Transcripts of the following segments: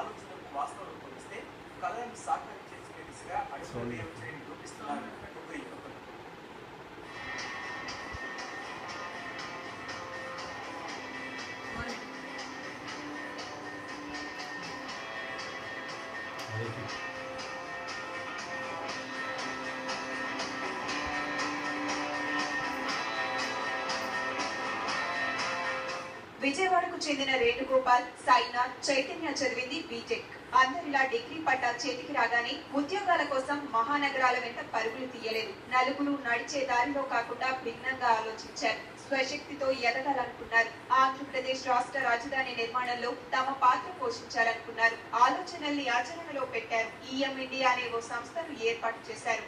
ఆలోచనలకు వాస్తవం రూపొందిస్తే కళలను సాకారం చేసుకునే దిశగా అడుగులు వేయవచ్చని నిరూపిస్తున్నారు ముగ్గురు యువకులు. విజయవాడకు చెందిన వేణుగోపాల్, సాయినాథ్, చైతన్య చదివింది బీటెక్. అందరిలా డిగ్రీ పట్టా చేతికి రాగానే ఉద్యోగాల కోసం మహానగరాల వెంట పరుగులు తీయలేదు. నలుగురు నడిచే దారిలో కాకుండా భిన్నంగా ఆలోచించారు. స్వశక్తితో ఎదగాలనుకున్నారు. ఆంధ్రప్రదేశ్ రాష్ట్ర రాజధాని నిర్మాణంలో తమ పాత్ర పోషించాలనుకున్నారు. ఆలోచనల్ని ఆచరణలో పెట్టారు. ఈఎం ఇండియా అనే ఓ సంస్థను ఏర్పాటు చేశారు.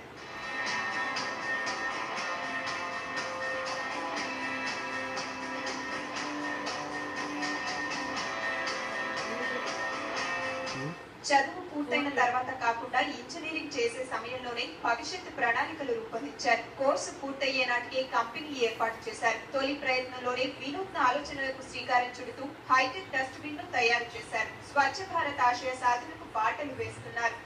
చదువు పూర్తయిన తర్వాత కాకుండా ఇంజనీరింగ్ చేసే సమయంలోనే భవిష్యత్తు ప్రణాళికలు రూపొందించారు. కోర్సు పూర్తయ్యే నాటికే కంపెనీ ఏర్పాటు చేశారు. తొలి ప్రయత్నంలోనే వినూత్న ఆలోచనలకు శ్రీకారం చుడుతూ హైటెక్ డస్ట్బిన్ ను తయారు చేశారు. స్వచ్ఛ భారత్ ఆశయ సాధనకు బాటలు వేస్తున్నారు.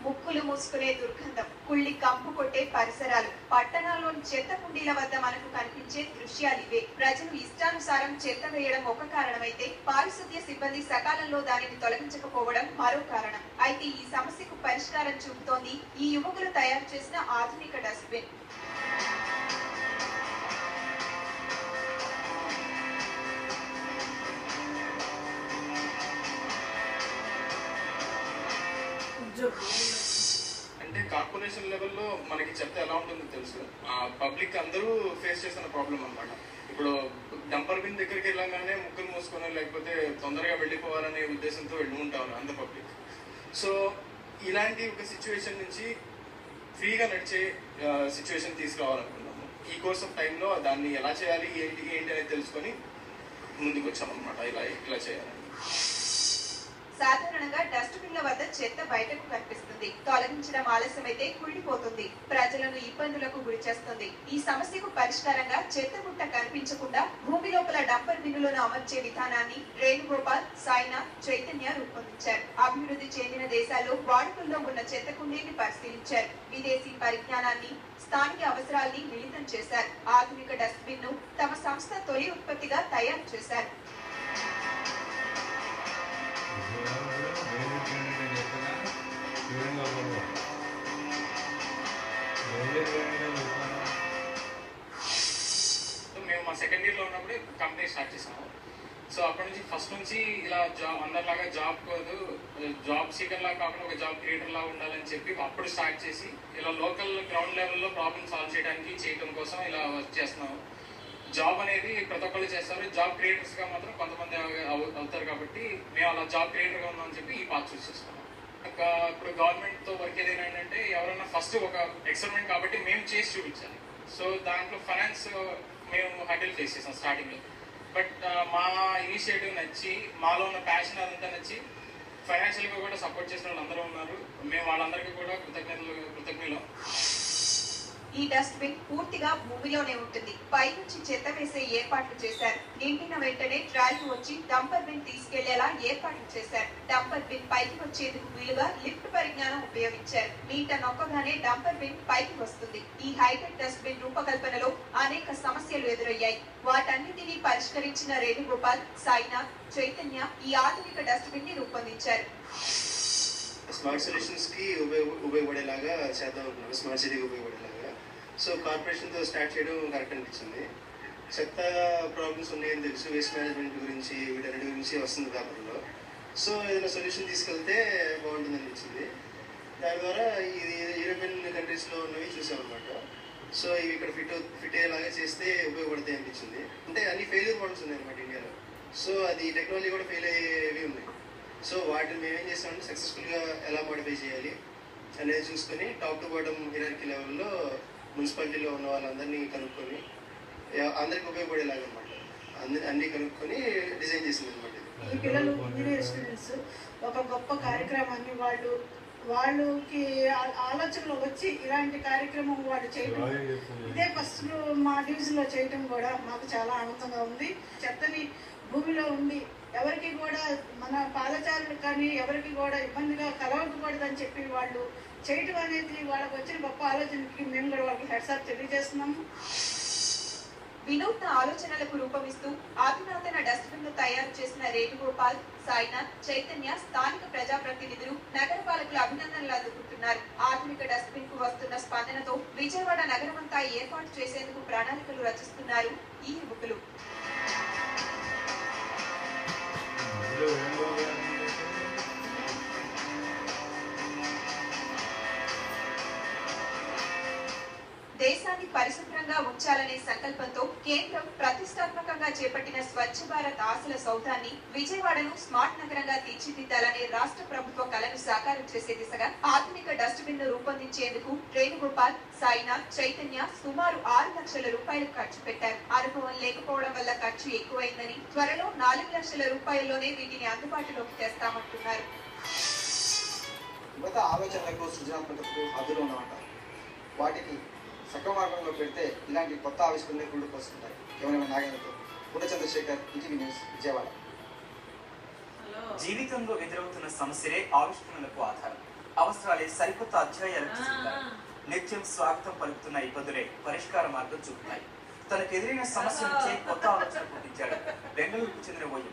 ముక్కులు మూసుకునే దుర్గంధం, కుళ్ళి కంపు కొట్టే పరిసరాలు, పట్టణాల్లోని చెత్త కుండీల వద్ద మనకు కనిపించే దృశ్యాలివే. ప్రజలు ఇష్టానుసారం చెత్త వేయడం ఒక కారణమైతే పారిశుద్ధ్య సిబ్బంది సకాలంలో దానిని తొలగించకపోవడం మరో కారణం. అయితే ఈ సమస్యకు పరిష్కారం చూపుతోంది ఈ యువకులు తయారు చేసిన ఆధునిక డస్ట్బిన్. అంటే కార్పొరేషన్ లెవెల్లో మనకి చెత్త ఎలా ఉంటుందో తెలుసు. పబ్లిక్ అందరూ ఫేస్ చేస్తున్న ప్రాబ్లం అనమాట. ఇప్పుడు డంపర్ బిన్ దగ్గరికి వెళ్ళగానే ముక్కులు మూసుకొని లేకపోతే తొందరగా వెళ్ళిపోవాలనే ఉద్దేశంతో వెళ్ళి ఉంటారు అంత పబ్లిక్. సో ఇలాంటి ఒక సిచ్యువేషన్ నుంచి ఫ్రీగా నడిచే సిచ్యువేషన్ తీసుకురావాలనుకున్నాము. ఈ కోర్స్ ఆఫ్ టైంలో దాన్ని ఎలా చేయాలి ఏంటి అనేది తెలుసుకొని ముందుకు వచ్చామన్నమాట. ఇలా చేయాలని. సాధారణంగా డస్ట్బిన్ల వద్ద చెత్త బయటకు కనిపిస్తుంది. తొలగించడం ఆలస్యమైతే కుళ్ళిపోతుంది, ప్రజలను ఇబ్బందులకు గురి చేస్తుంది. ఈ సమస్యకు పరిష్కారంగా చెత్త గుట్ట కనిపించకుండా భూమి లోపల డంపర్ బిన్నులను అమర్చే విధానాన్ని వేణుగోపాల్, సాయినాథ్, చైతన్య రూపొందించారు. అభివృద్ధి చెందిన దేశాల్లో వాడుకల్లో ఉన్న చెత్త కుండీని పరిశీలించారు. విదేశీ పరిజ్ఞానాన్ని, స్థానిక అవసరాల్ని మిళితం చేశారు. ఆధునిక డస్ట్బిన్ ను తమ సంస్థ తొలి ఉత్పత్తిగా తయారు చేశారు. మేము మా సెకండ్ ఇయర్లో ఉన్నప్పుడు కంపెనీ స్టార్ట్ చేసాము. సో అప్పటి నుంచి ఫస్ట్ నుంచి ఇలా అందరిలాగా జాబ్ సీకర్ లాగా కాకుండా ఒక జాబ్ క్రియేటర్ లాగా ఉండాలని చెప్పి అప్పుడు స్టార్ట్ చేసి ఇలా లోకల్ గ్రౌండ్ లెవెల్లో ప్రాబ్లమ్ సాల్వ్ చేయడం కోసం ఇలా వర్క్ చేస్తున్నాము. జాబ్ అనేది ప్రతి ఒక్కళ్ళు చేస్తారు. జాబ్ క్రియేటర్స్గా మాత్రం కొంతమంది అవుతారు కాబట్టి మేము అలా జాబ్ క్రియేటర్గా ఉన్నామని చెప్పి ఈ పార్ట్ చూస్ చేసుకున్నాం. ఇప్పుడు గవర్నమెంట్తో వర్క్ ఏదైనా ఏంటంటే ఎవరైనా ఫస్ట్ ఒక ఎక్స్పెరిమెంట్ కాబట్టి మేము చేసి చూపించాలి. సో దాంట్లో ఫైనాన్స్ మేము హ్యాండిల్ ఫేస్ చేసాం స్టార్టింగ్లో. బట్ మా ఇనిషియేటివ్ నచ్చి మాలో ఉన్న ప్యాషన్ అదంతా నచ్చి ఫైనాన్షియల్గా కూడా సపోర్ట్ చేసిన వాళ్ళు అందరూ ఉన్నారు. మేము వాళ్ళందరికీ కూడా కృతజ్ఞులం. ఈ డస్ట్బిన్ పూర్తిగా భూమిలోనే ఉంటుంది. పై నుంచి చెత్త వేసే ఏర్పాట్లు చేశారు. నిండిన వెంటనే ట్రాలీ వచ్చి డంపర్ బిన్ తీసుకెళ్లేలా ఏర్పాట్లు చేశారు. డంపర్ బిన్ పైకి వచ్చేందుకు వీలుగా లిఫ్ట్ పరిజ్ఞానం ఉపయోగించారు. మీట నొక్కగానే డంపర్ బిన్ పైకి వస్తుంది. ఈ హైటెక్ డస్ట్బిన్ రూపకల్పనలో అనేక సమస్యలు ఎదురయ్యాయి. వాటన్నిటినీ పరిష్కరించిన వేణుగోపాల్, సాయినాథ్, చైతన్య ఈ ఆధునిక డస్ట్బిన్ ని రూపొందించారు. స్మార్ట్ సొల్యూషన్స్ కి ఉపయోగపడేలాగా చేద్దాం అనుకున్నాను. స్మార్ట్ సిటీకి ఉపయోగపడేలాగా. సో కార్పొరేషన్తో స్టార్ట్ చేయడం కరెక్ట్ అనిపించింది. చెత్త ప్రాబ్లమ్స్ ఉన్నాయని తెలుసు. వేస్ట్ మేనేజ్మెంట్ గురించి వీటన్నిటి గురించి వస్తుంది పేపర్లో. సో ఏదైనా సొల్యూషన్ తీసుకెళ్తే బాగుంటుంది అనిపించింది. దాని ద్వారా ఇది యూరోపియన్ కంట్రీస్లో ఉన్నవి చూసామన్నమాట. సో ఇవి ఇక్కడ ఫిట్ అయ్యేలాగా చేస్తే ఉపయోగపడతాయి అనిపించింది. అంటే అన్ని ఫెయిల్యూర్ మోడల్స్ ఉన్నాయి అన్నమాట ఇండియాలో. సో అది టెక్నాలజీ కూడా ఫెయిల్ అయ్యేవి ఉన్నాయి. సో వాటిని మేమేం చేస్తామంటే సక్సెస్ఫుల్గా ఎలా మోడిఫై చేయాలి అనేది చూసుకొని టాప్ టు బాటమ్ హియరార్కీ లెవెల్లో మున్సిపాలిటీలో ఉన్న వాళ్ళందరినీ కనుక్కొని అందరికి ఉపయోగపడేలాగా అన్నమాట. అన్ని కనుక్కొని డిజైన్ చేసింది అనమాట. ఈ పిల్లలు ఇంజనీర్ స్టూడెంట్స్ ఒక గొప్ప కార్యక్రమాన్ని వాళ్ళకి ఆలోచనలో వచ్చి ఇలాంటి కార్యక్రమం వాళ్ళు చేయడం, ఇదే ఫస్ట్ మా డివిజన్లో చేయడం కూడా మాకు చాలా ఆనందంగా ఉంది. చెత్తని భూమిలో ఉండి ఎవరికి కూడా మన పాదచారులు కానీ ఎవరికి కూడా ఇబ్బందిగా కలవకూడదని చెప్పి వాళ్ళు చేయడం అనేది వాళ్ళకి వచ్చిన గొప్ప ఆలోచనకి మేము కూడా వాళ్ళకి హెడ్సాప్ తెలియజేస్తున్నాము. వినూత్న ఆలోచనలకు రూపమిస్తూ అధునాతన డస్ట్బిన్ ను తయారు చేసిన వేణుగోపాల్, సాయినాథ్, చైతన్య స్థానిక ప్రజాప్రతినిధులు, నగరపాలకులు అభినందనలు అందుకుంటున్నారు. ఆధునిక డస్ట్బిన్ కు వస్తున్న స్పందనతో విజయవాడ నగరమంతా ఏర్పాటు చేసేందుకు ప్రణాళికలు రచిస్తున్నారు ఈ యువకులు. దేశాన్ని పరిశుభ్రంగా ఉంచాలనే సంకల్పంతో కేంద్రం ప్రతిష్టాత్మకంగా చేపట్టిన స్వచ్ఛ భారత్ ఆశల సౌధాన్ని విజయవాడను స్మార్ట్ నగరంగా తీర్చిదిద్దాలనే రాష్ట్ర ప్రభుత్వ కలను సాకారం చేసే దిశగా ఆధునిక డస్ట్బిన్ ను రూపొందించేందుకు వేణుగోపాల్, సాయినాథ్, చైతన్య సుమారు 6 లక్షల రూపాయలు ఖర్చు పెట్టారు. అనుభవం లేకపోవడం వల్ల ఖర్చు ఎక్కువైందని, త్వరలో 4 లక్షల రూపాయల్లోనే వీటిని అందుబాటులోకి తెస్తామంటున్నారు. యువత ఆలోచనలకు సృజనాత్మకతకు హాజరు ఉన్నమాట. వాటికి సక్రమ మార్గంలో పెడితే ఇలాంటి కొత్త ఆవిష్కరణలు గుళ్ళకు వస్తుంటాయి. కేవలం నాగేంద్రతో చంద్రశేఖర్, ఈటీవీ న్యూస్, విజయవాడ. జీవితంలో ఎదురవుతున్న సమస్యలే ఆవిష్కరణలకు ఆధారం. అవసరాలే సరికొత్త అధ్యాయాలకు చూపుతాయి. నిత్యం స్వాగతం పలుకుతున్న ఇబ్బందులే పరిష్కార మార్గం చూపుతాయి. తనకు ఎదురైన సమస్య నుంచే కొత్త ఆలోచన పుట్టించాడు బెంగళూరుకు చెందిన ఓ యువకుడు.